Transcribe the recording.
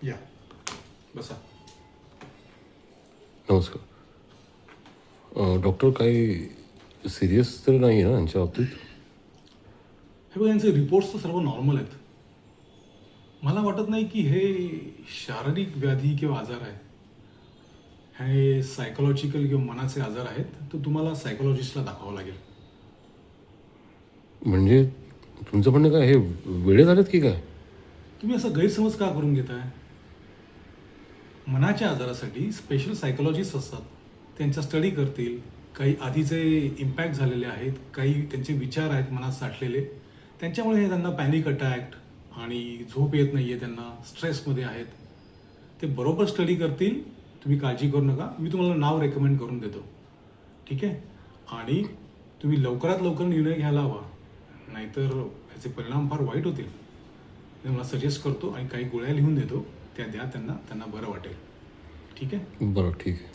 या बसा. नमस्कार. डॉक्टर काही सिरियस तर नाही आहे ना यांच्या बाबतीत? हे बघा, यांचे रिपोर्ट्स तर सर्व नॉर्मल आहेत. मला वाटत नाही की हे शारीरिक व्याधी किंवा आजार आहे. हे सायकोलॉजिकल किंवा मनाचे आजार आहेत. तर तुम्हाला सायकोलॉजिस्टला दाखवावं लागेल. म्हणजे तुमचं म्हणणं काय, हे वेडे झालेत की काय? तुम्ही असा गैरसमज का करून घेताय? मनाच्या आजारासाठी स्पेशल सायकोलॉजिस्ट असतात. त्यांचा स्टडी करतील. काही आधीचे इम्पॅक्ट झालेले आहेत, काही त्यांचे विचार आहेत मनात साठलेले, त्यांच्यामुळे हे त्यांना पॅनिक अटॅक आणि झोप येत नाही आहे, त्यांना स्ट्रेसमध्ये आहेत. ते बरोबर स्टडी करतील. तुम्ही काळजी करू नका. मी तुम्हाला नाव रेकमेंड करून देतो. ठीक आहे? आणि तुम्ही लवकरात लवकर निर्णय घ्यायला हवा, नाहीतर याचे परिणाम फार वाईट होतील. मी मला सजेस्ट करतो आणि काही गोळ्या लिहून देतो, त्या द्या त्यांना, त्यांना बरं वाटेल. ठीक आहे? बरं, ठीक आहे.